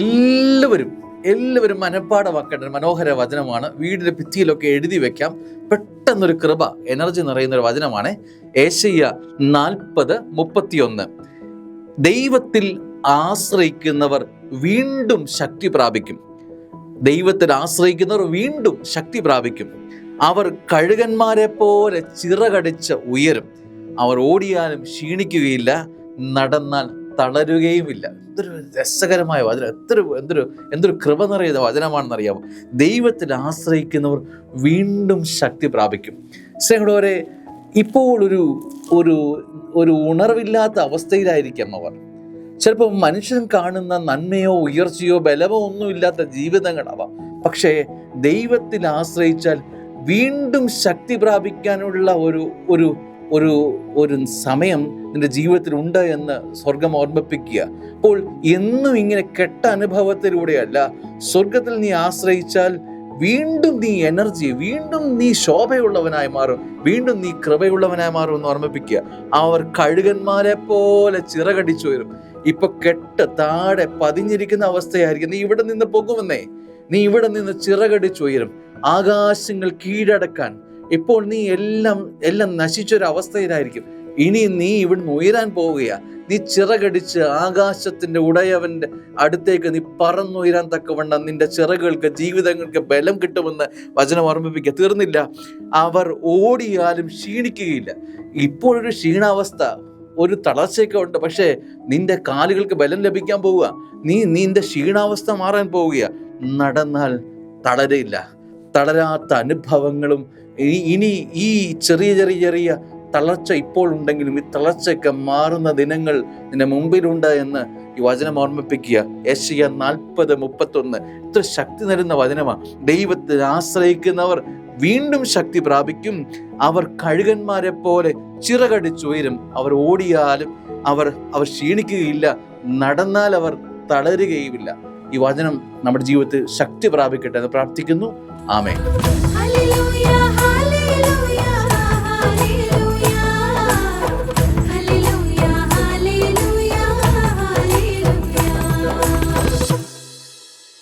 എല്ലാവരും മനഃപ്പാഠമാക്കേണ്ട മനോഹര വചനമാണ്. വീടിന്റെ ഭിത്തിയിലൊക്കെ എഴുതി വെക്കാം. പെട്ടെന്നൊരു കൃപ, എനർജി നിറയുന്ന ഒരു വചനമാണ്. ഏശയ്യ 40:31. ദൈവത്തിൽ ആശ്രയിക്കുന്നവർ വീണ്ടും ശക്തി പ്രാപിക്കും. ദൈവത്തിൽ ആശ്രയിക്കുന്നവർ വീണ്ടും ശക്തി പ്രാപിക്കും. അവർ കഴുകന്മാരെ പോലെ ചിറകടിച്ച് ഉയരും. അവർ ഓടിയാലും ക്ഷീണിക്കുകയില്ല, നടന്നാൽ തളരുകയുമില്ല. എന്തൊരു രസകരമായ വചനം, എന്തൊരു കൃപ നിറയുന്ന വചനമാണെന്നറിയാമോ? ദൈവത്തിൽ ആശ്രയിക്കുന്നവർ വീണ്ടും ശക്തി പ്രാപിക്കും. സ്നേഹിതരെ, ഇപ്പോൾ ഒരു ഉണർവില്ലാത്ത അവസ്ഥയിലായിരിക്കാം അവർ. ചിലപ്പോൾ മനുഷ്യൻ കാണുന്ന നന്മയോ ഉയർച്ചയോ ബലമോ ഒന്നുമില്ലാത്ത ജീവിതങ്ങളാവാം. പക്ഷേ ദൈവത്തിൽ ആശ്രയിച്ചാൽ വീണ്ടും ശക്തി പ്രാപിക്കാനുള്ള ഒരു സമയം നിന്റെ ജീവിതത്തിൽ ഉണ്ട് എന്ന് സ്വർഗം ഓർമ്മിപ്പിക്കുക. അപ്പോൾ എന്നും ഇങ്ങനെ കെട്ട അനുഭവത്തിലൂടെയല്ല, സ്വർഗത്തിൽ നീ ആശ്രയിച്ചാൽ വീണ്ടും നീ എനർജി, വീണ്ടും നീ ശോഭയുള്ളവനായി മാറും, വീണ്ടും നീ കൃപയുള്ളവനായി മാറും എന്ന് ഓർമ്മിപ്പിക്കുക. അവർ കഴുകന്മാരെ പോലെ ചിറകടിച്ചു വരും. ഇപ്പൊ കെട്ട് താഴെ പതിഞ്ഞിരിക്കുന്ന അവസ്ഥയായിരിക്കും. നീ ഇവിടെ നിന്ന് പോകുമെന്നേ, നീ ഇവിടെ നിന്ന് ചിറകടിച്ചുയരും. ആകാശങ്ങൾ കീഴടക്കാൻ ഇപ്പോൾ നീ എല്ലാം നശിച്ചൊരവസ്ഥയിലായിരിക്കും. ഇനി നീ ഇവിടുന്ന് ഉയരാൻ പോവുകയാ. നീ ചിറകടിച്ച് ആകാശത്തിന്റെ ഉടയവന്റെ അടുത്തേക്ക് നീ പറന്നുയരാൻ തക്കവണ്ണം നിന്റെ ചിറകുകൾക്ക്, ജീവിതങ്ങൾക്ക് ബലം കിട്ടുമെന്ന് വചനം ഓർമ്മിപ്പിക്കുക. തീർന്നില്ല, അവർ ഓടിയാലും ക്ഷീണിക്കുകയില്ല. ഇപ്പോഴൊരു ക്ഷീണാവസ്ഥ, ഒരു തളർച്ചയൊക്കെ ഉണ്ട്. പക്ഷേ നിന്റെ കാലുകൾക്ക് ബലം ലഭിക്കാൻ പോവുക. നിന്റെ ക്ഷീണാവസ്ഥ മാറാൻ പോവുക. നടന്നാൽ തളരയില്ല. തളരാത്ത അനുഭവങ്ങളും ഇനി ഈ ചെറിയ തളർച്ച ഇപ്പോൾ ഉണ്ടെങ്കിലും ഈ തളർച്ചയൊക്കെ മാറുന്ന ദിനങ്ങൾ നിന്റെ മുമ്പിലുണ്ട് എന്ന് ഈ വചനം ഓർമ്മിപ്പിക്കുക. ഏശയ്യ 40:31 ഇത്ര ശക്തി നൽകുന്ന വചനമാണ്. ദൈവത്തിൽ ആശ്രയിക്കുന്നവർ വീണ്ടും ശക്തി പ്രാപിക്കും. അവർ കഴുകന്മാരെ പോലെ ചിറകടിച്ചുയരും. അവർ ഓടിയാലും അവർ ക്ഷീണിക്കുകയില്ല, നടന്നാൽ അവർ തളരുകയുമില്ല. ഈ വചനം നമ്മുടെ ജീവിതത്തിൽ ശക്തി പ്രാപിക്കട്ടെ എന്ന് പ്രാർത്ഥിക്കുന്നു. ആമേൻ.